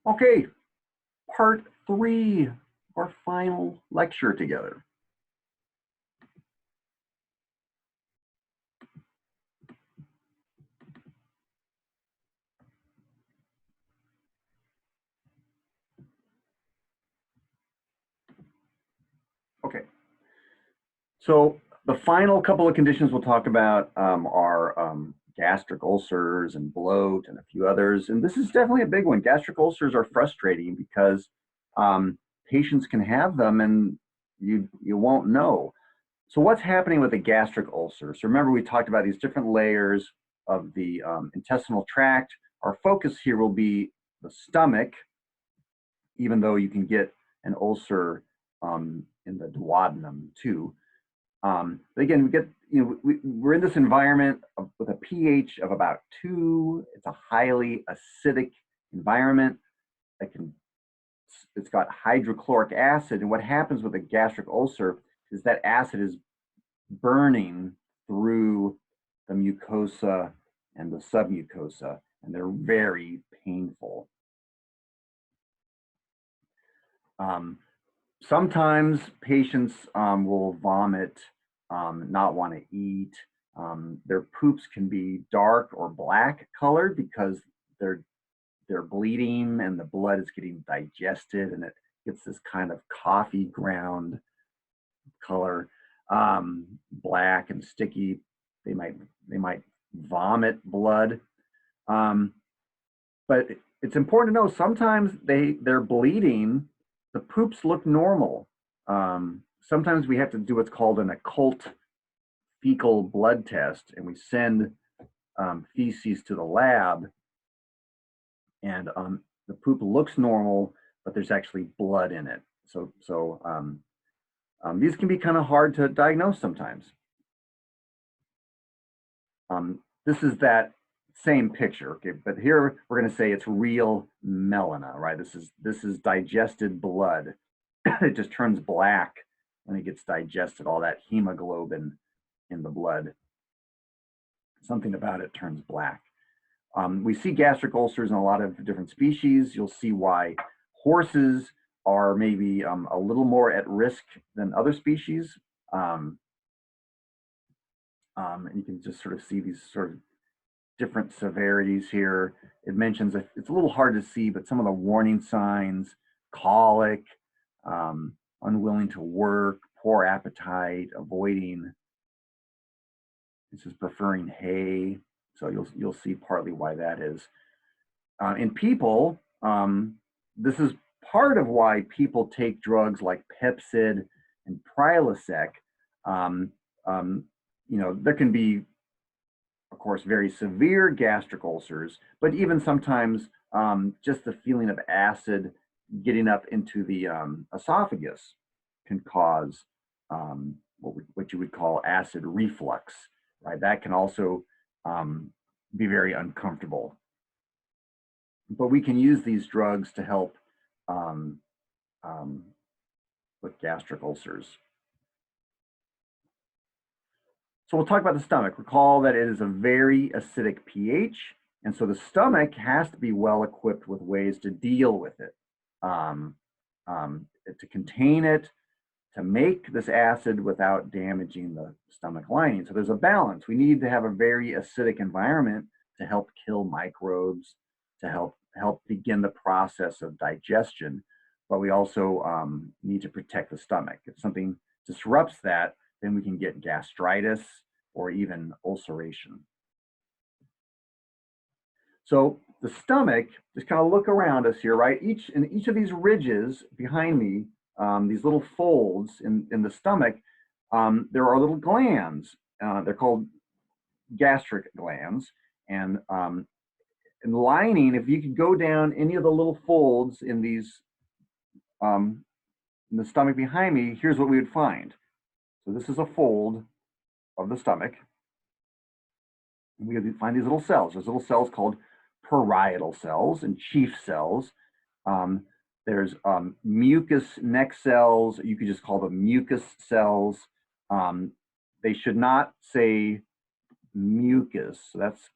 Okay, part 3, our final lecture together. Okay, so the final couple of conditions we'll talk about are gastric ulcers and bloat and a few others. And this is definitely a big one. Gastric ulcers are frustrating because patients can have them and you won't know. So what's happening with the gastric ulcer? So remember, we talked about these different layers of the intestinal tract. Our focus here will be the stomach, even though you can get an ulcer in the duodenum too. But again, we get, we're in this environment with a pH of about 2. It's a highly acidic environment. It's got hydrochloric acid, and what happens with a gastric ulcer is that acid is burning through the mucosa and the submucosa, and they're very painful. Sometimes patients will vomit, not want to eat. Their poops can be dark or black colored because they're bleeding and the blood is getting digested, and it gets this kind of coffee ground color, black and sticky. They might vomit blood, but it's important to know sometimes they're bleeding. The poops look normal. Sometimes we have to do what's called an occult fecal blood test, and we send feces to the lab, and the poop looks normal, but there's actually blood in it. So these can be kind of hard to diagnose sometimes. This is that same picture, okay, but here we're going to say it's real melena, right? This is digested blood. It just turns black when it gets digested, all that hemoglobin in the blood. Something about it turns black. We see gastric ulcers in a lot of different species. You'll see why horses are maybe a little more at risk than other species. And you can just sort of see these sort of different severities here. It mentions, it's a little hard to see, but some of the warning signs: colic, unwilling to work, poor appetite, avoiding. This is preferring hay. So you'll see partly why that is. In people, this is part of why people take drugs like Pepcid and Prilosec. There can be, of course, very severe gastric ulcers, but even sometimes just the feeling of acid getting up into the esophagus can cause what you would call acid reflux, right? That can also be very uncomfortable. But we can use these drugs to help with gastric ulcers. So we'll talk about the stomach. Recall that it is a very acidic pH, and so the stomach has to be well equipped with ways to deal with it, to contain it, to make this acid without damaging the stomach lining. So there's a balance. We need to have a very acidic environment to help kill microbes, to help begin the process of digestion, but we also need to protect the stomach. If something disrupts that, then we can get gastritis or even ulceration. So the stomach, just kind of look around us here, right? In each of these ridges behind me, these little folds in the stomach, there are little glands. They're called gastric glands. And in lining, if you could go down any of the little folds in these, in the stomach behind me, here's what we would find. So this is a fold of the stomach. And we find these little cells. There's little cells called parietal cells and chief cells. There's mucus neck cells. You could just call them mucus cells. They should not say mucus. So that's,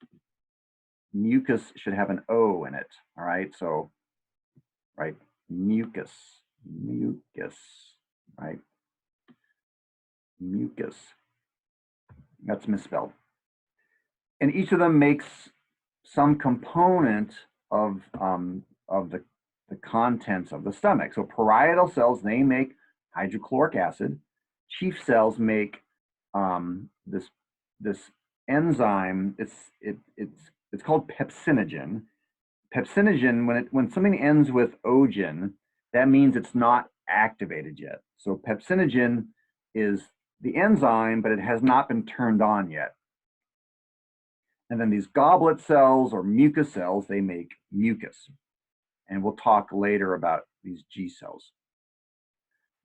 mucus should have an O in it. All right. So right? Mucus, mucus, right? Mucus. That's misspelled. And each of them makes some component of the contents of the stomach. So parietal cells, they make hydrochloric acid. Chief cells make this enzyme. It's called pepsinogen. Pepsinogen, when something ends with ogen, that means it's not activated yet. So pepsinogen is the enzyme, but it has not been turned on yet. And then these goblet cells or mucus cells, they make mucus. And we'll talk later about these G cells.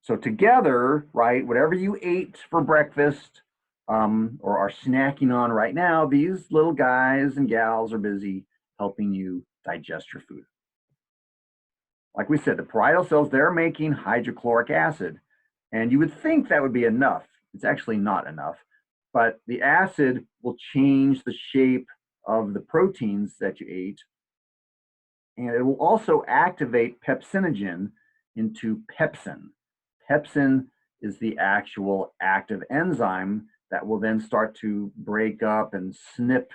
So together, right, whatever you ate for breakfast or are snacking on right now, these little guys and gals are busy helping you digest your food. Like we said, the parietal cells, they're making hydrochloric acid. And you would think that would be enough. It's actually not enough. But the acid will change the shape of the proteins that you ate. And it will also activate pepsinogen into pepsin. Pepsin is the actual active enzyme that will then start to break up and snip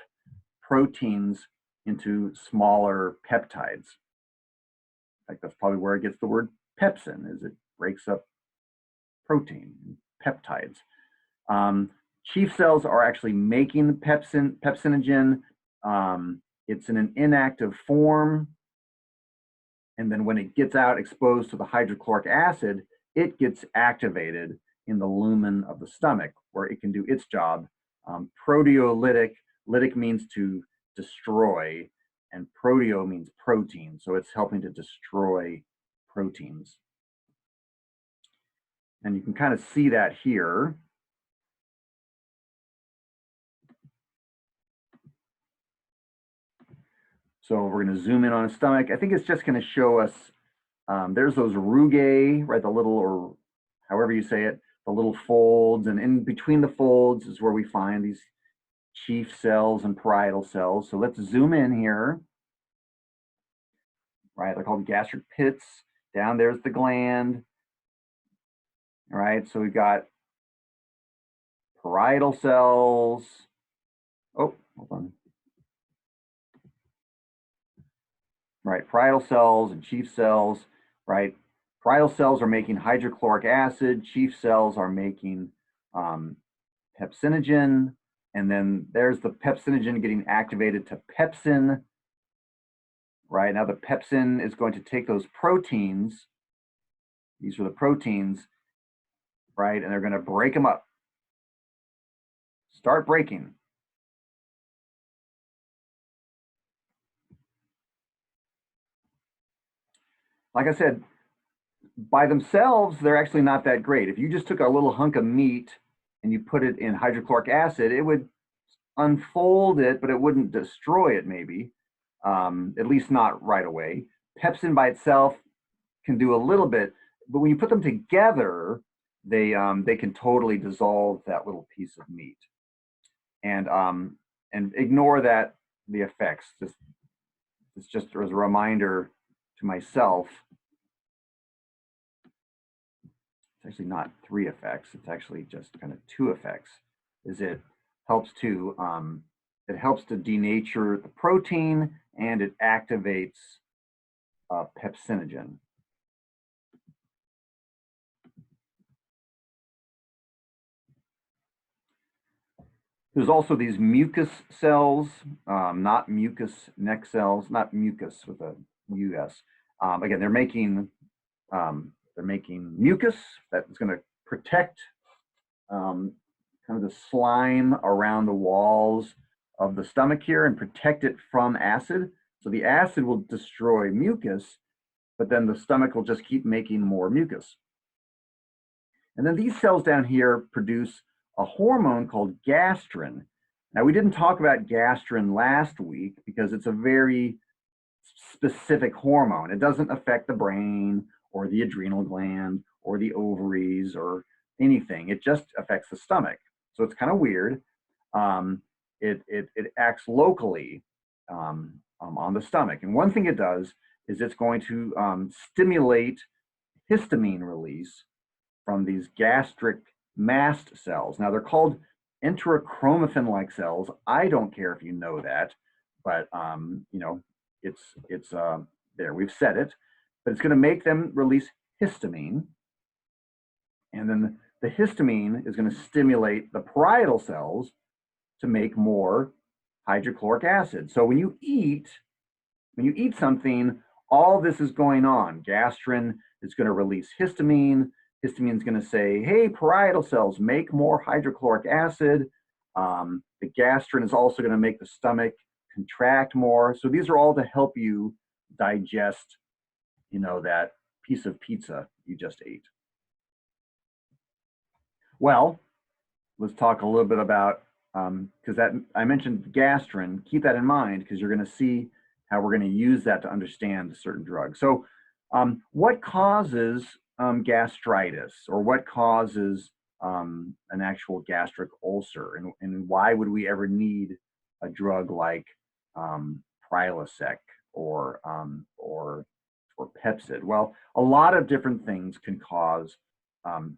proteins into smaller peptides. In fact, that's probably where it gets the word pepsin, is it breaks up protein, peptides. Chief cells are actually making pepsinogen. It's in an inactive form. And then when it gets out exposed to the hydrochloric acid, it gets activated in the lumen of the stomach, where it can do its job. Proteolytic, lytic means to destroy, and proteo means protein. So it's helping to destroy proteins. And you can kind of see that here. So we're going to zoom in on a stomach. I think it's just going to show us, there's those rugae, right? The little, or however you say it, the little folds. And in between the folds is where we find these chief cells and parietal cells. So let's zoom in here, right? They're called gastric pits. Down there's the gland, all right? So we've got parietal cells. Oh, hold on. Right, parietal cells and chief cells, right? Parietal cells are making hydrochloric acid, chief cells are making pepsinogen, and then there's the pepsinogen getting activated to pepsin, right? Now the pepsin is going to take those proteins, these are the proteins, right? And they're going to break them up. Start breaking. Like I said, by themselves, they're actually not that great. If you just took a little hunk of meat and you put it in hydrochloric acid, it would unfold it, but it wouldn't destroy it maybe, at least not right away. Pepsin by itself can do a little bit, but when you put them together, they can totally dissolve that little piece of meat. And ignore that, the effects. It's just as a reminder to myself. It's actually not 3 effects. It's actually just kind of 2 effects. Is it helps to denature the protein, and it activates pepsinogen. There's also these mucus cells, not mucus neck cells, not mucus with a US. Again, they're making mucus that is going to protect kind of the slime around the walls of the stomach here and protect it from acid. So the acid will destroy mucus, but then the stomach will just keep making more mucus. And then these cells down here produce a hormone called gastrin. Now, we didn't talk about gastrin last week because it's a very specific hormone. It doesn't affect the brain or the adrenal gland or the ovaries or anything. It just affects the stomach. So it's kind of weird. It acts locally on the stomach. And one thing it does is it's going to stimulate histamine release from these gastric mast cells. Now they're called enterochromaffin-like cells. I don't care if you know that, but you know, it's there. We've said it, but it's going to make them release histamine, and then the histamine is going to stimulate the parietal cells to make more hydrochloric acid. So when you eat something, all this is going on. Gastrin is going to release histamine. Histamine is going to say, hey, parietal cells, make more hydrochloric acid. The gastrin is also going to make the stomach contract more. So these are all to help you digest, you know, that piece of pizza you just ate. Well, let's talk a little bit about, because I mentioned gastrin. Keep that in mind because you're going to see how we're going to use that to understand certain drugs. So what causes gastritis, or what causes an actual gastric ulcer, and why would we ever need a drug like Prilosec or Pepcid? Well, a lot of different things can cause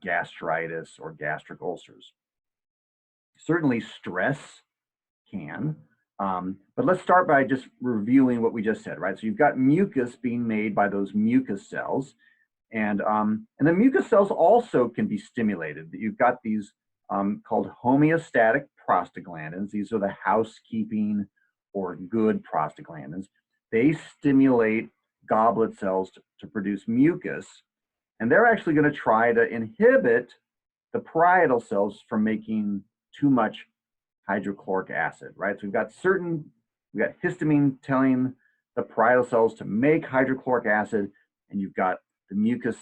gastritis or gastric ulcers. Certainly stress can, but let's start by just reviewing what we just said, right? So you've got mucus being made by those mucus cells, and the mucus cells also can be stimulated. You've got these called homeostatic prostaglandins. These are the housekeeping or good prostaglandins. They stimulate goblet cells to produce mucus, and they're actually going to try to inhibit the parietal cells from making too much hydrochloric acid, right? So we've got histamine telling the parietal cells to make hydrochloric acid, and you've got the mucus,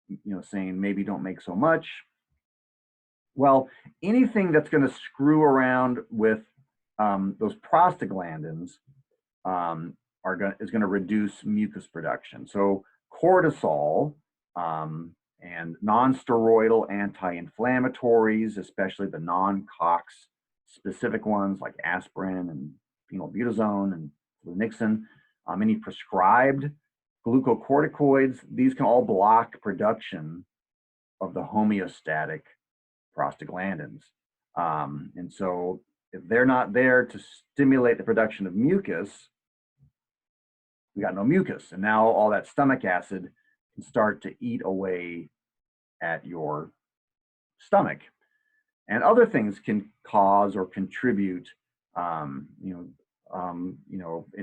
you know, saying maybe don't make so much. Well, anything that's going to screw around with those prostaglandins is going to reduce mucus production. So cortisol and non-steroidal anti-inflammatories, especially the non-COX specific ones like aspirin and phenylbutazone and flunixin, any prescribed glucocorticoids, these can all block production of the homeostatic prostaglandins. And so if they're not there to stimulate the production of mucus, we got no mucus. And now all that stomach acid can start to eat away at your stomach. And other things can cause or contribute,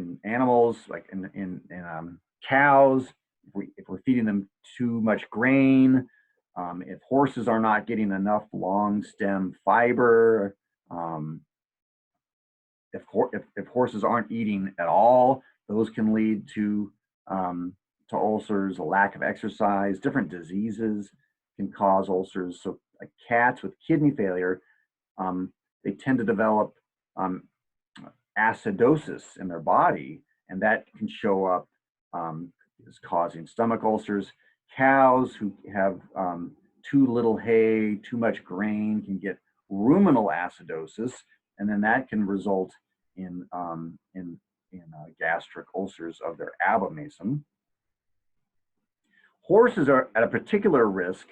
in animals, like in cows, if we're feeding them too much grain, if horses are not getting enough long stem fiber, if horses aren't eating at all, those can lead to ulcers. A lack of exercise, different diseases can cause ulcers. So like cats with kidney failure, they tend to develop acidosis in their body, and that can show up as causing stomach ulcers. Cows who have too little hay, too much grain, can get ruminal acidosis, and then that can result in gastric ulcers of their abomasum. Horses are at a particular risk.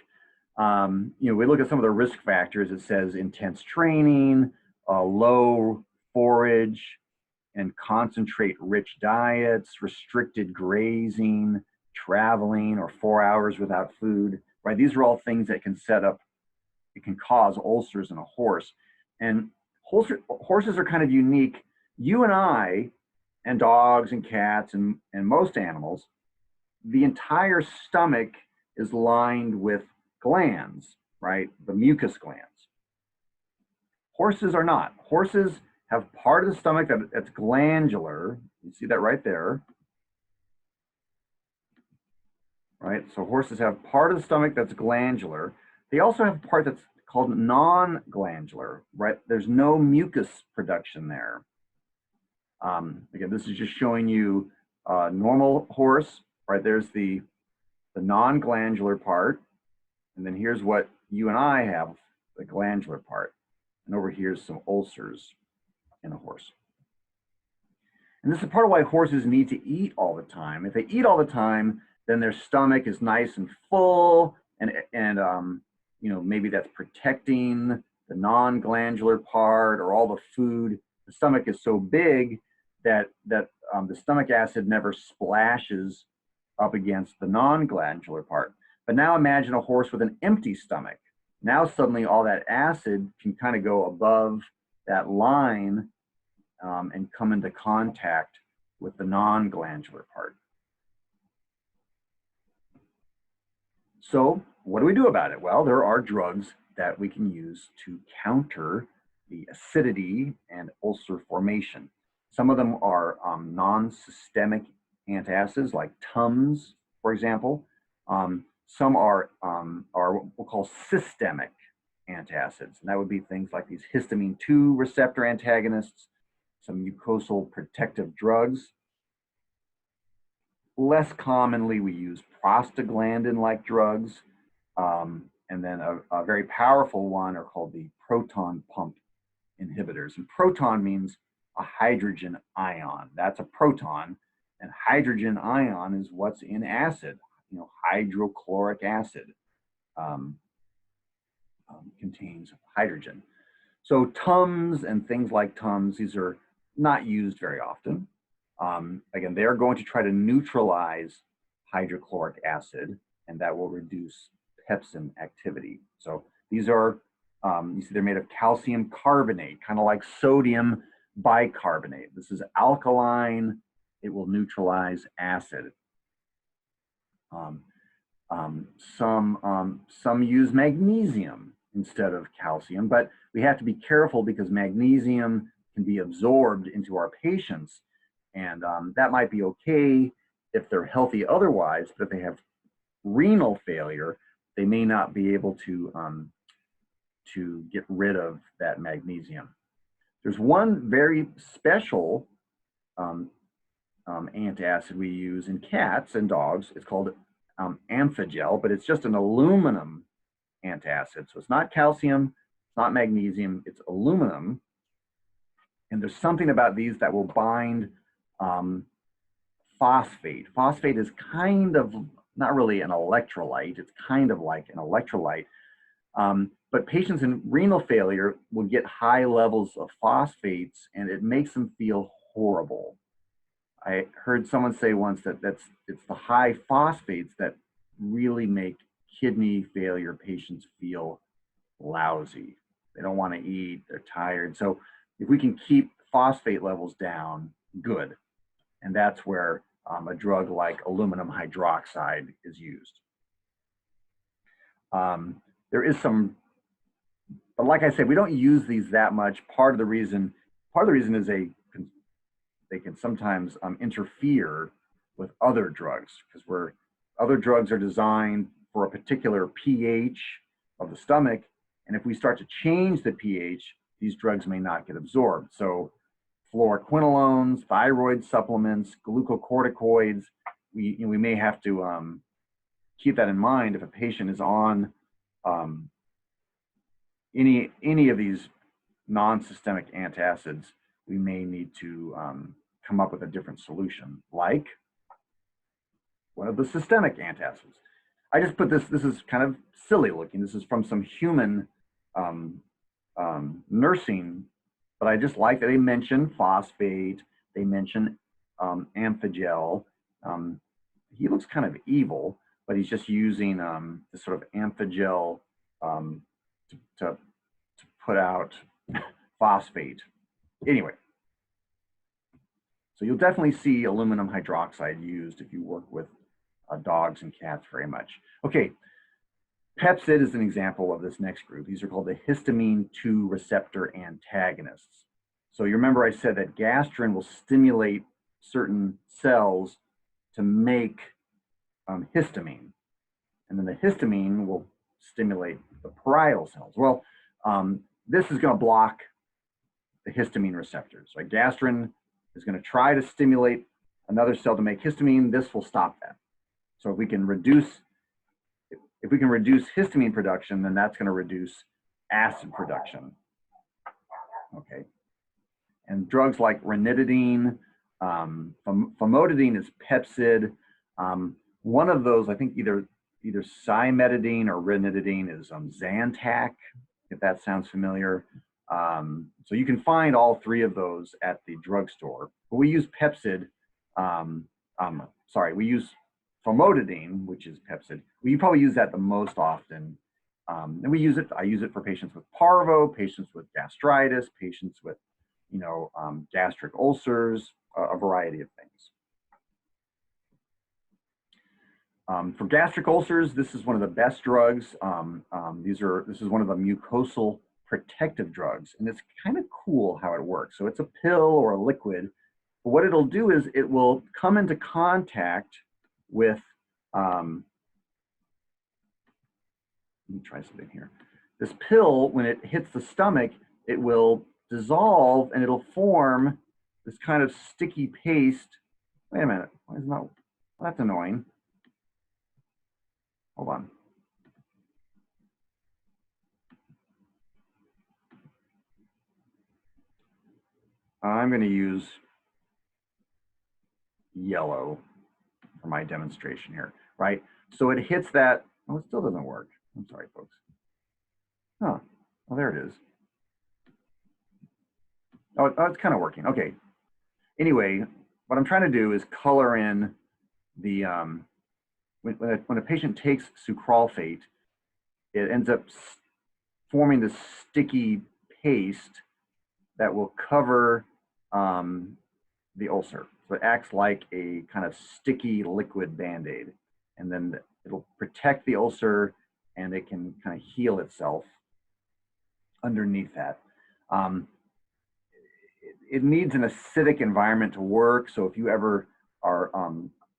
We look at some of the risk factors. It says intense training, low forage and concentrate-rich diets, restricted grazing, traveling, or 4 hours without food. Right? These are all things that can cause ulcers in a horse. And horses are kind of unique. You and I, and dogs and cats and most animals, the entire stomach is lined with glands, right? The mucus glands. Horses are not. Horses have part of the stomach that's glandular. You see that right there, right? So horses have part of the stomach that's glandular. They also have a part that's called non-glandular, right? There's no mucus production there. Again, this is just showing you a normal horse, right? There's the non-glandular part, and then here's what you and I have, the glandular part. And over here's some ulcers in a horse. And this is part of why horses need to eat all the time. If they eat all the time, then their stomach is nice and full, and you know, maybe that's protecting the non-glandular part or all the food. The stomach is so big that the stomach acid never splashes up against the non-glandular part. But now imagine a horse with an empty stomach. Now suddenly all that acid can kind of go above that line and come into contact with the non-glandular part. So what do we do about it? Well, there are drugs that we can use to counter the acidity and ulcer formation. Some of them are non-systemic antacids like Tums, for example. Some are what we'll call systemic antacids, and that would be things like these histamine 2 receptor antagonists, some mucosal protective drugs. Less commonly, we use prostaglandin-like drugs, and then a very powerful one are called the proton pump inhibitors. And proton means a hydrogen ion. That's a proton, and hydrogen ion is what's in acid. You know, hydrochloric acid contains hydrogen. So Tums and things like Tums, these are not used very often. Again, they are going to try to neutralize hydrochloric acid, and that will reduce pepsin activity. So these are, you see they're made of calcium carbonate, kind of like sodium bicarbonate. This is alkaline. It will neutralize acid. Some use magnesium instead of calcium, but we have to be careful because magnesium can be absorbed into our patients, and that might be okay if they're healthy otherwise, but if they have renal failure, they may not be able to get rid of that magnesium. There's one very special antacid we use in cats and dogs. It's called amphigel, but it's just an aluminum antacid. So it's not calcium, it's not magnesium, it's aluminum. And there's something about these that will bind phosphate. Phosphate is kind of not really an electrolyte, it's kind of like an electrolyte. But patients in renal failure will get high levels of phosphates and it makes them feel horrible. I heard someone say once that it's the high phosphates that really make kidney failure patients feel lousy. They don't want to eat, they're tired. So if we can keep phosphate levels down, good. And that's where a drug like aluminum hydroxide is used. There is some, but like I said, we don't use these that much. Part of the reason is they can sometimes interfere with other drugs because other drugs are designed for a particular pH of the stomach, and if we start to change the pH, these drugs may not get absorbed. So fluoroquinolones, thyroid supplements, glucocorticoids, we may have to keep that in mind if a patient is on any of these non-systemic antacids. We may need to come up with a different solution, like one of the systemic antacids. I just put this is kind of silly looking. This is from some human nursing, but I just like that they mention phosphate, they mention amphigel. He looks kind of evil, but he's just using this sort of amphigel to put out phosphate. Anyway, so you'll definitely see aluminum hydroxide used if you work with dogs and cats very much. Okay, Pepsid is an example of this next group. These are called the histamine 2 receptor antagonists. So you remember I said that gastrin will stimulate certain cells to make histamine, and then the histamine will stimulate the parietal cells. Well, this is going to block the histamine receptors. Right? Gastrin is going to try to stimulate another cell to make histamine. This will stop that. So if we can reduce histamine production, then that's going to reduce acid production. Okay. And drugs like ranitidine Famotidine is Pepcid. One of those, I think either cimetidine or ranitidine is Zantac, if that sounds familiar. So you can find all three of those at the drugstore. But we use Pepcid. We use famotidine, which is Pepcid. We probably use that the most often. And I use it for patients with parvo, patients with gastritis, patients with, gastric ulcers, a variety of things. For gastric ulcers, this is one of the best drugs. This is one of the mucosal protective drugs, and it's kind of cool how it works. So it's a pill or a liquid, but what it'll do is it will come into contact with, let me try something here. This pill, when it hits the stomach, it will dissolve and it'll form this kind of sticky paste. Wait a minute, why is it not? Well, that's annoying. Hold on. I'm going to use yellow for my demonstration here, right? So it hits that. Oh, it still doesn't work. I'm sorry, folks. Oh, well, there it is. Oh, it's kind of working. Okay. Anyway, what I'm trying to do is color in the, when a patient takes sucralfate, it ends up forming this sticky paste that will cover the ulcer. So it acts like a kind of sticky liquid Band-Aid, and then it'll protect the ulcer and it can kind of heal itself underneath that. It needs an acidic environment to work. So if you ever are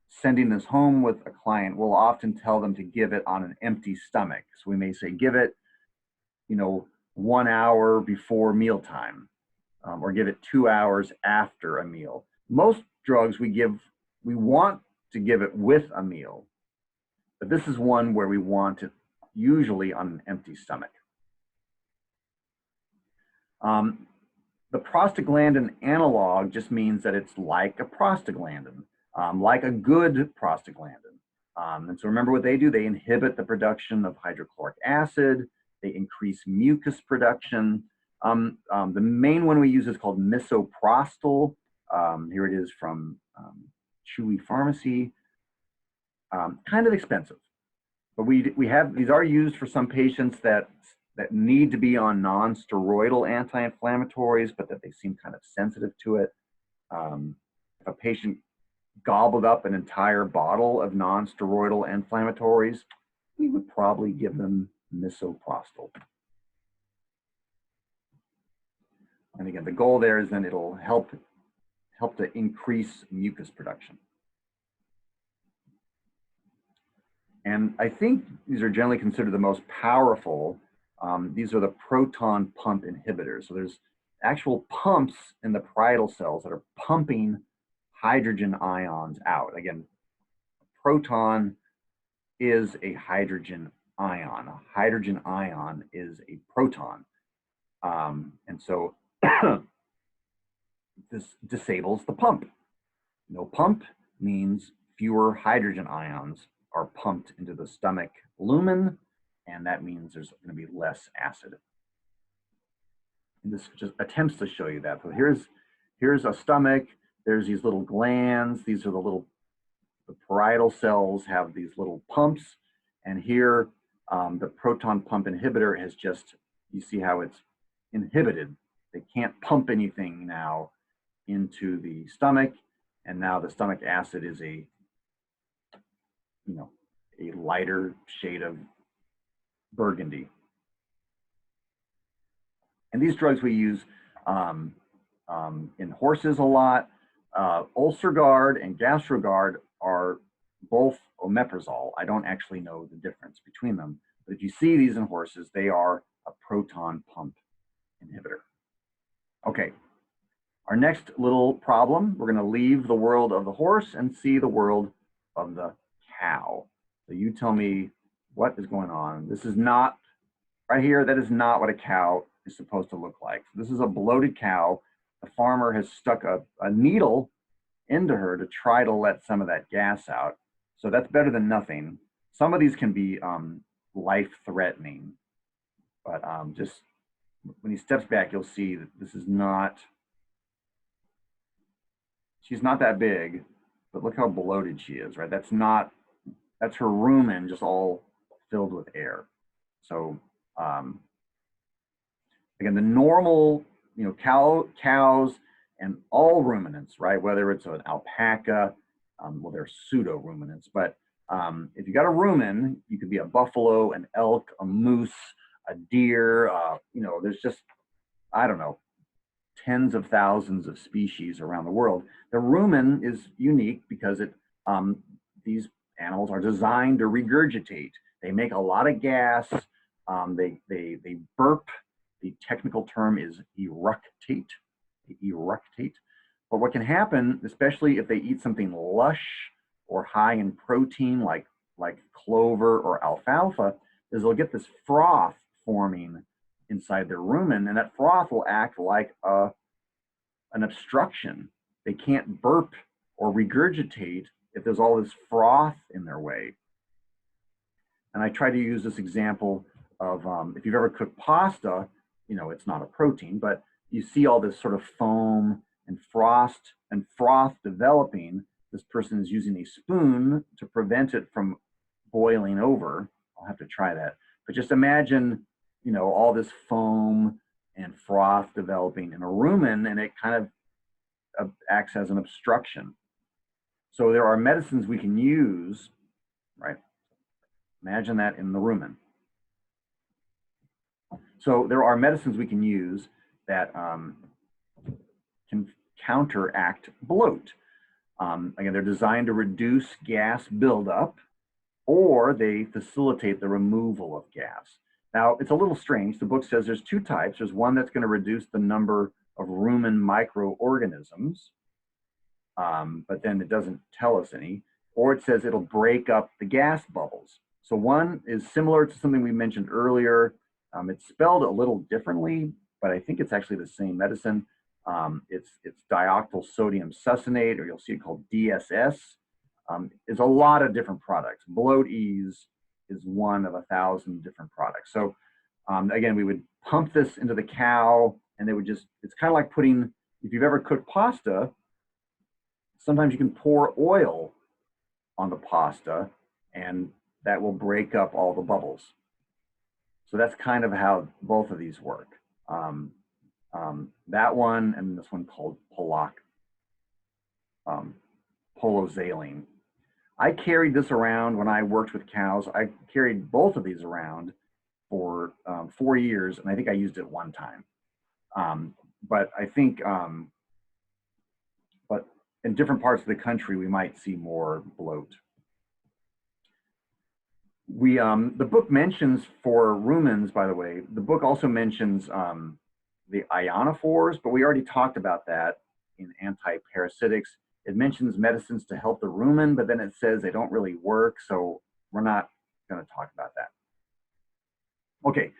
sending this home with a client, we'll often tell them to give it on an empty stomach. So we may say, give it, 1 hour before mealtime, or give it 2 hours after a meal. Most drugs we want to give it with a meal, but this is one where we want it usually on an empty stomach. The prostaglandin analog just means that it's like a prostaglandin, like a good prostaglandin. And so remember what they do, they inhibit the production of hydrochloric acid, they increase mucus production. The main one we use is called misoprostol. Here it is from Chewy Pharmacy. Kind of expensive, but these are used for some patients that need to be on non-steroidal anti-inflammatories, but that they seem kind of sensitive to it. If a patient gobbled up an entire bottle of non-steroidal inflammatories, we would probably give them misoprostol. And again, the goal there is then it'll help to increase mucus production. And I think these are generally considered the most powerful. These are the proton pump inhibitors. So there's actual pumps in the parietal cells that are pumping hydrogen ions out. Again, proton is a hydrogen ion. A hydrogen ion is a proton. And so this disables the pump. No pump means fewer hydrogen ions are pumped into the stomach lumen, and that means there's going to be less acid. And this just attempts to show you that. So here's a stomach. There's these little glands. These are the parietal cells have these little pumps. And here, the proton pump inhibitor has just, you see how it's inhibited. They can't pump anything now into the stomach. And now the stomach acid is a lighter shade of burgundy. And these drugs we use in horses a lot. Ulcerguard and Gastrogard are both omeprazole. I don't actually know the difference between them, but if you see these in horses, they are a proton pump inhibitor. Okay, our next little problem, we're going to leave the world of the horse and see the world of the cow. So you tell me what is going on. This is not, right here, that is not what a cow is supposed to look like. So this is a bloated cow. The farmer has stuck a needle into her to try to let some of that gas out. So that's better than nothing. Some of these can be life-threatening, but just when he steps back, you'll see that this is not, she's not that big, but look how bloated she is, right? That's her rumen just all filled with air. So again, the normal, cows and all ruminants, right? Whether it's an alpaca, well, they're pseudo ruminants, but if you got a rumen, you could be a buffalo, an elk, a moose, a deer. There's just, I don't know, tens of thousands of species around the world. The rumen is unique because these animals are designed to regurgitate. They make a lot of gas. They burp. The technical term is eructate. They eructate. But what can happen, especially if they eat something lush or high in protein like clover or alfalfa, is they'll get this froth forming inside their rumen, and that froth will act like an obstruction. They can't burp or regurgitate if there's all this froth in their way. And I try to use this example of if you've ever cooked pasta, it's not a protein, but you see all this sort of foam and froth developing. This person is using a spoon to prevent it from boiling over. I'll have to try that. But just imagine, all this foam and froth developing in a rumen, and it kind of acts as an obstruction. So there are medicines we can use, right? Imagine that in the rumen. So there are medicines we can use that can counteract bloat. Again, they're designed to reduce gas buildup, or they facilitate the removal of gas. Now, it's a little strange. The book says there's two types. There's one that's going to reduce the number of rumen microorganisms, but then it doesn't tell us any, or it says it'll break up the gas bubbles. So one is similar to something we mentioned earlier. It's spelled a little differently, but I think it's actually the same medicine. It's dioctyl sodium succinate, or you'll see it called DSS. It's a lot of different products. Bloat Ease is one of 1,000 different products. So again, we would pump this into the cow, and they would just, it's kind of like putting, if you've ever cooked pasta, sometimes you can pour oil on the pasta, and that will break up all the bubbles. So that's kind of how both of these work. That one and this one called poloxaline. I carried this around when I worked with cows. I carried both of these around for 4 years, and I think I used it one time. But I think, but in different parts of the country, we might see more bloat. The book mentions for rumens, by the way, the book also mentions the ionophores, but we already talked about that in antiparasitics. It mentions medicines to help the rumen, but then it says they don't really work, so we're not going to talk about that. Okay,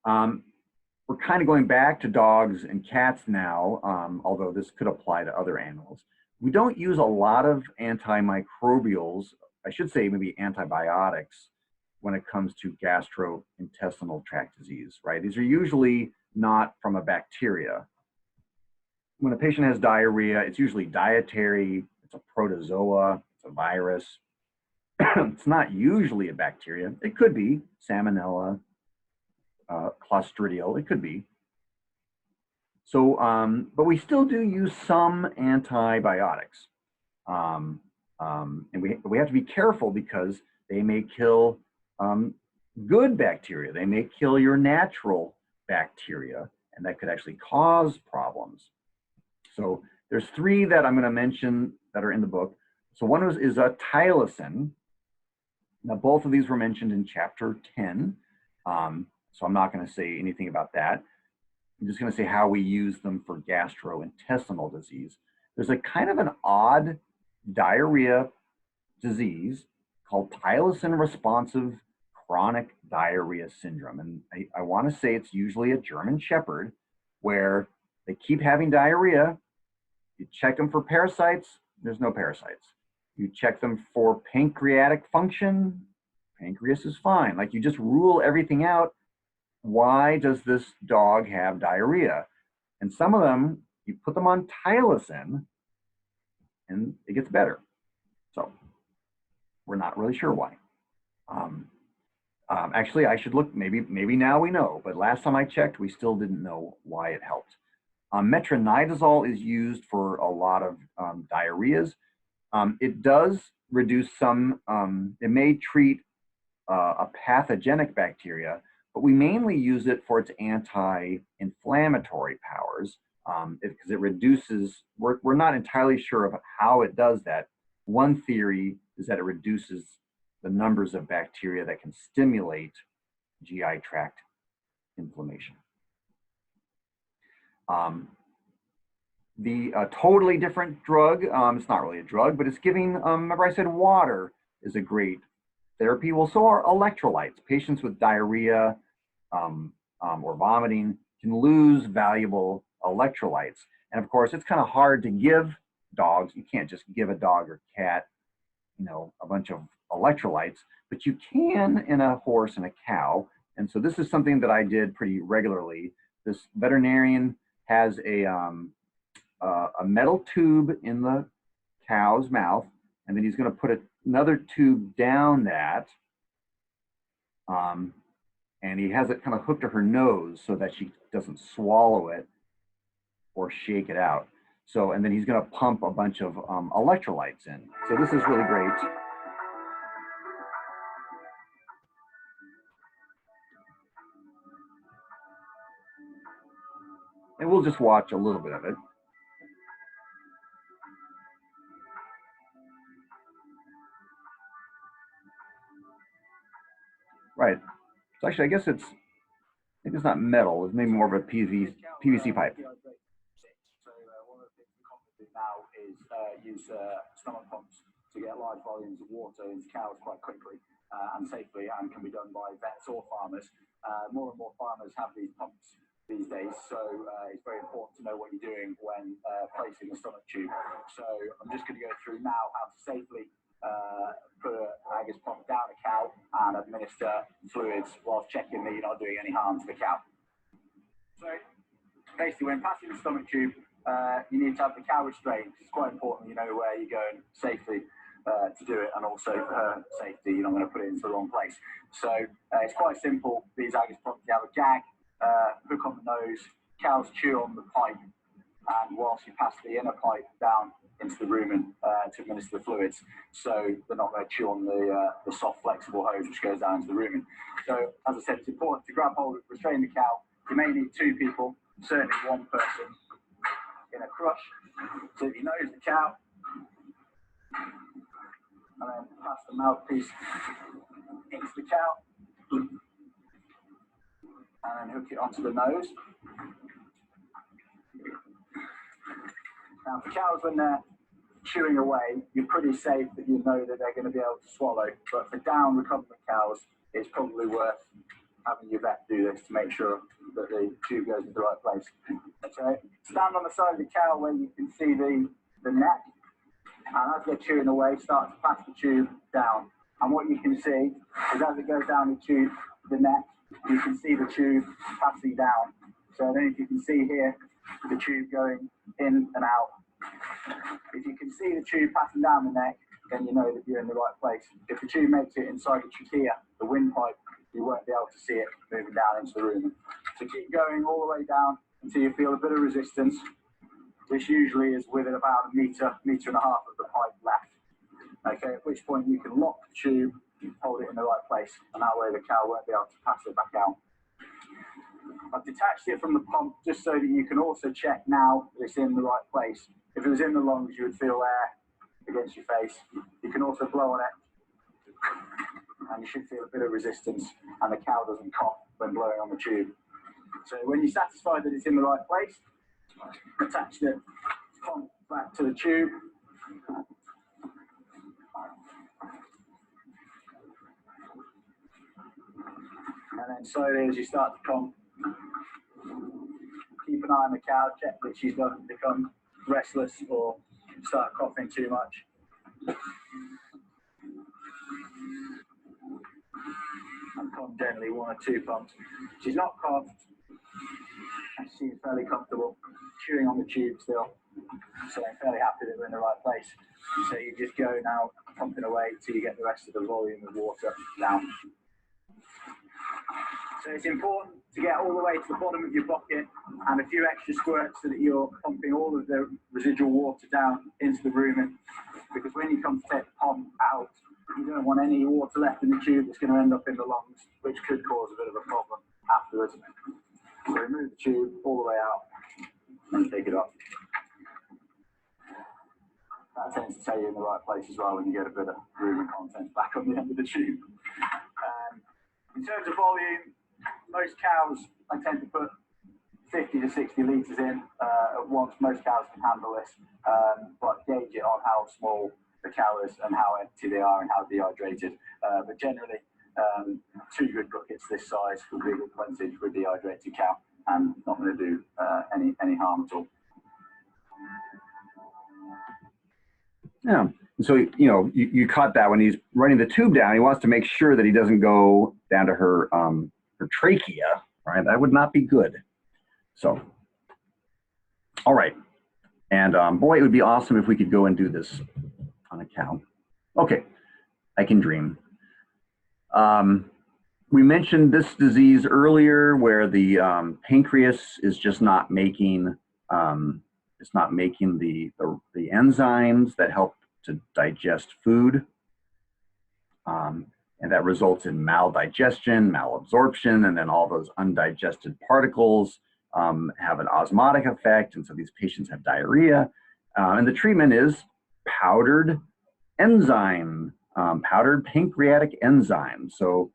we're kind of going back to dogs and cats now, although this could apply to other animals. We don't use a lot of antimicrobials, I should say maybe antibiotics, when it comes to gastrointestinal tract disease, right? These are usually not from a bacteria. When a patient has diarrhea, it's usually dietary, it's a protozoa, it's a virus. It's not usually a bacteria. It could be salmonella, clostridial, it could be. So, but we still do use some antibiotics. And we have to be careful because they may kill good bacteria. They may kill your natural bacteria, and that could actually cause problems. So there's 3 that I'm going to mention that are in the book. So one is a tylosin. Now both of these were mentioned in chapter 10. So I'm not going to say anything about that. I'm just going to say how we use them for gastrointestinal disease. There's a kind of an odd diarrhea disease called tylosin responsive chronic diarrhea syndrome. And I want to say it's usually a German Shepherd where they keep having diarrhea. You check them for parasites, there's no parasites. You check them for pancreatic function, pancreas is fine. Like, you just rule everything out. Why does this dog have diarrhea? And some of them, you put them on tylosin and it gets better. So we're not really sure why. Actually, I should look, maybe now we know, but last time I checked, we still didn't know why it helped. Metronidazole is used for a lot of diarrheas. It does reduce some, it may treat a pathogenic bacteria, but we mainly use it for its anti-inflammatory powers, because it reduces, we're not entirely sure of how it does that. One theory is that it reduces the numbers of bacteria that can stimulate GI tract inflammation. The totally different drug, it's not really a drug, but it's giving, remember I said water is a great therapy. Well, so are electrolytes. Patients with diarrhea or vomiting can lose valuable electrolytes. And of course, it's kind of hard to give dogs. You can't just give a dog or cat, you know, a bunch of electrolytes, but you can in a horse and a cow. And so this is something that I did pretty regularly. This veterinarian has a metal tube in the cow's mouth, and then he's going to put another tube down that, and he has it kind of hooked to her nose so that she doesn't swallow it or shake it out. So, and then he's going to pump a bunch of electrolytes in. So this is really great. And we'll just watch a little bit of it. Right. So actually, I guess it's, maybe it's not metal. It's maybe more of a PVC pipe. So one of the things we commonly do now is use stomach pumps to get large volumes of water into cows quite quickly and safely, and can be done by vets or farmers. More and more farmers have these pumps these days, so it's very important to know what you're doing when placing a stomach tube. So I'm just going to go through now how to safely put an Agus pump down a cow and administer fluids whilst checking that you're not doing any harm to the cow. So basically, when passing the stomach tube, you need to have the cow restrained. It's quite important you know where you're going safely to do it, and also for her safety, you're not going to put it into the wrong place. So it's quite simple. These Agus pumps, you have a gag, hook on the nose, cows chew on the pipe, and whilst you pass the inner pipe down into the rumen to administer the fluids, so they're not going to chew on the soft, flexible hose which goes down into the rumen. So, as I said, it's important to grab hold, restrain the cow. You may need two people, certainly one person in a crush. So if you nose the cow, and then pass the mouthpiece into the cow, and then hook it onto the nose. Now, for cows, when they're chewing away, you're pretty safe that you know that they're going to be able to swallow. But for down recovering cows, it's probably worth having your vet do this to make sure that the tube goes into the right place. So stand on the side of the cow where you can see the neck, and as they're chewing away, start to pass the tube down. And what you can see is as it goes down the tube, the neck, you can see the tube passing down. So I don't know if you can see here, the tube going in and out. If you can see the tube passing down the neck, then you know that you're in the right place. If the tube makes it inside the trachea, the windpipe, you won't be able to see it moving down into the rumen. So keep going all the way down until you feel a bit of resistance. This usually is within about a metre and a half of the pipe left. Okay, at which point you can lock the tube, hold it in the right place, and that way the cow won't be able to pass it back out. I've detached it from the pump just so that you can also check now that it's in the right place. If it was in the lungs, you would feel air against your face. You can also blow on it, and you should feel a bit of resistance, and the cow doesn't cough when blowing on the tube. So when you're satisfied that it's in the right place, attach the pump back to the tube. And then slowly as you start to pump, keep an eye on the cow, check that she doesn't become restless or start coughing too much. And pump generally 1 or 2 pumps. She's not coughed. And she seems fairly comfortable, chewing on the tube still. So I'm fairly happy that we're in the right place. So you just go now, pumping away till you get the rest of the volume of water down. So it's important to get all the way to the bottom of your bucket and a few extra squirts so that you're pumping all of the residual water down into the rumen. Because when you come to take the pump out, you don't want any water left in the tube that's going to end up in the lungs, which could cause a bit of a problem afterwards. So remove the tube all the way out and take it up. That tends to tell you in the right place as well when you get a bit of rumen content back on the end of the tube. In terms of volume, most cows, I tend to put 50 to 60 litres in at once. Most cows can handle this, but gauge it on how small the cow is and how empty they are and how dehydrated. But generally, 2 good buckets this size would be a good plenty for a dehydrated cow and not going to do any harm at all. Yeah. So, you know, you caught that when he's running the tube down, he wants to make sure that he doesn't go down to her trachea, right? That would not be good. So, all right. And boy, it would be awesome if we could go and do this on a cow. Okay, I can dream. We mentioned this disease earlier where the pancreas is just not making, it's not making the enzymes that help to digest food. And that results in maldigestion, malabsorption, and then all those undigested particles have an osmotic effect. And so these patients have diarrhea. And the treatment is powdered enzyme, powdered pancreatic enzyme. So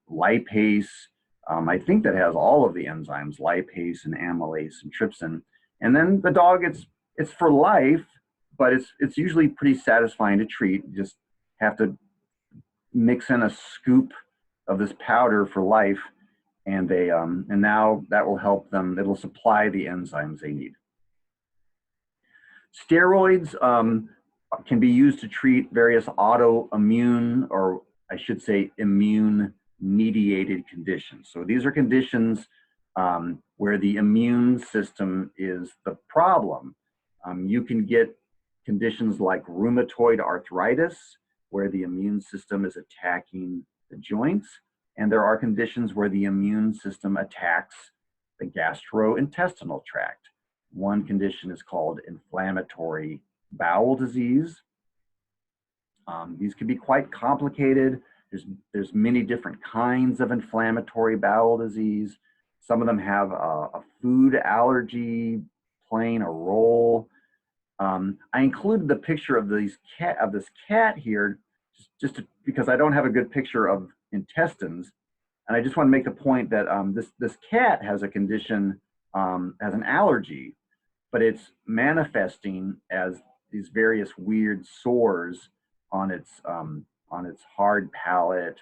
lipase, I think that has all of the enzymes, lipase and amylase and trypsin. And then the dog, it's for life, but it's usually pretty satisfying to treat. You just have to mix in a scoop of this powder for life, and they and now that will help them. It'll supply the enzymes they need. Steroids can be used to treat various autoimmune, or I should say immune-mediated conditions. So these are conditions where the immune system is the problem. You can get conditions like rheumatoid arthritis, where the immune system is attacking the joints. And there are conditions where the immune system attacks the gastrointestinal tract. One condition is called inflammatory bowel disease. These can be quite complicated. There's many different kinds of inflammatory bowel disease. Some of them have a food allergy playing a role. I included the picture of this cat here because I don't have a good picture of intestines, and I just want to make the point that this cat has a condition, has an allergy, but it's manifesting as these various weird sores on its hard palate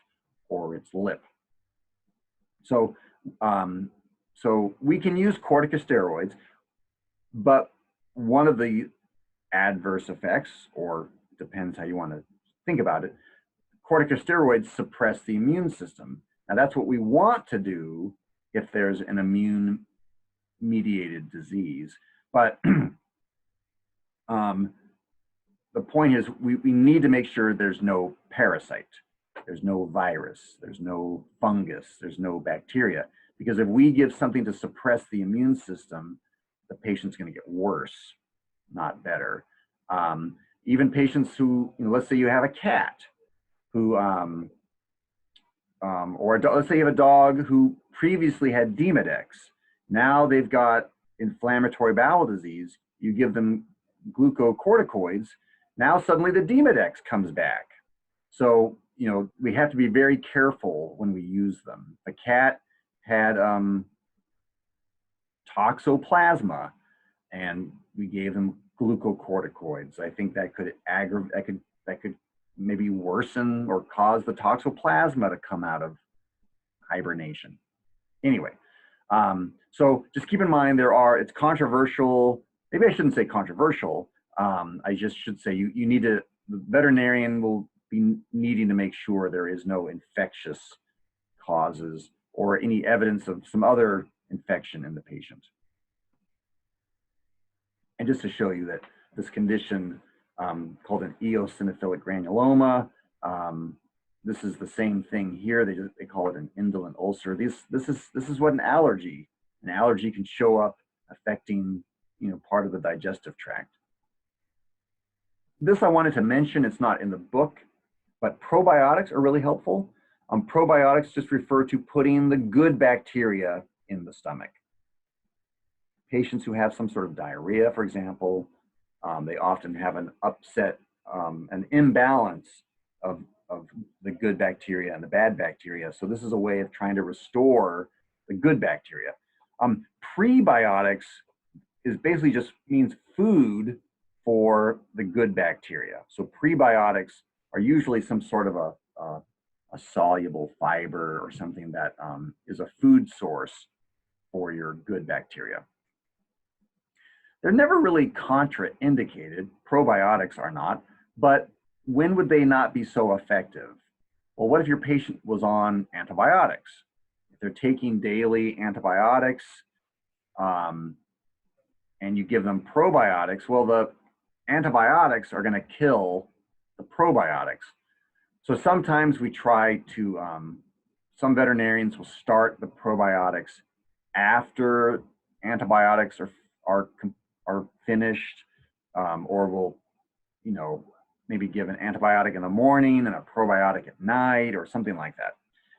or its lip. So so we can use corticosteroids, but one of the adverse effects, or depends how you want to think about it, corticosteroids suppress the immune system. Now that's what we want to do if there's an immune mediated disease. But the point is we need to make sure there's no parasite, there's no virus, there's no fungus, there's no bacteria. Because if we give something to suppress the immune system, the patient's going to get worse, not better. Even patients who, let's say you have a cat who, let's say you have a dog who previously had Demodex. Now they've got inflammatory bowel disease. You give them glucocorticoids. Now suddenly the Demodex comes back. So, we have to be very careful when we use them. The cat had toxoplasma, and we gave them glucocorticoids. I think that could that could maybe worsen or cause the toxoplasma to come out of hibernation. Anyway, so just keep in mind it's controversial. maybe I shouldn't say controversial. I just should say you need to, the veterinarian will be needing to make sure there is no infectious causes or any evidence of some other infection in the patient. And just to show you that this condition called an eosinophilic granuloma, this is the same thing here. They call it an indolent ulcer. This is what an allergy can show up affecting, you know, part of the digestive tract. This I wanted to mention, it's not in the book, but probiotics are really helpful. Probiotics just refer to putting the good bacteria in the stomach. Patients who have some sort of diarrhea, for example, they often have an upset, an imbalance of the good bacteria and the bad bacteria. So this is a way of trying to restore the good bacteria. Prebiotics is basically just means food for the good bacteria. So prebiotics are usually some sort of a soluble fiber or something that is a food source for your good bacteria. They're never really contraindicated. Probiotics are not, but when would they not be so effective? Well, what if your patient was on antibiotics? If they're taking daily antibiotics and you give them probiotics, well, the antibiotics are going to kill the probiotics. So sometimes we try to, some veterinarians will start the probiotics after antibiotics are finished, or will, you know, maybe give an antibiotic in the morning and a probiotic at night or something like that.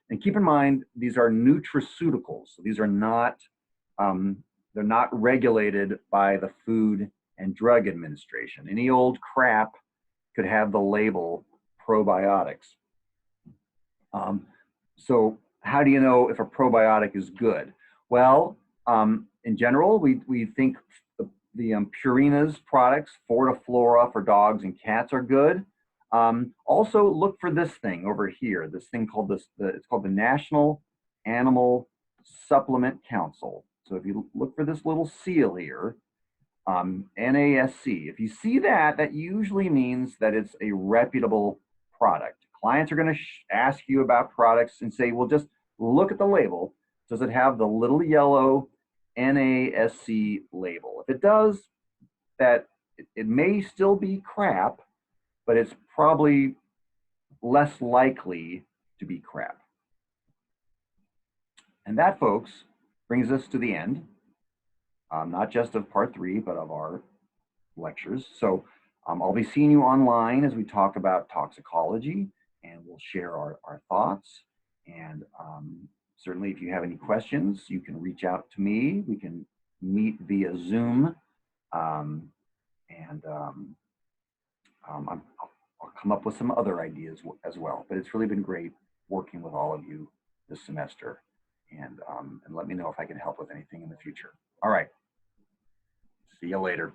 And keep in mind, these are nutraceuticals. So these are not, they're not regulated by the Food and Drug Administration. Any old crap could have the label probiotics. So how do you know if a probiotic is good? Well, in general, we think the Purina's products, Fortiflora for dogs and cats, are good. Also, look for this thing over here. This thing called it's called the National Animal Supplement Council. So if you look for this little seal here, NASC. If you see that, that usually means that it's a reputable product. Clients are going to ask you about products and say, well, just look at the label. Does it have the little yellow NASC label? If it does, that it may still be crap, but it's probably less likely to be crap. And that, folks, brings us to the end, not just of part 3, but of our lectures. So I'll be seeing you online as we talk about toxicology, and we'll share our thoughts. And certainly if you have any questions, you can reach out to me. We can meet via Zoom. I'll come up with some other ideas as well. But it's really been great working with all of you this semester. And let me know if I can help with anything in the future. All right. See you later.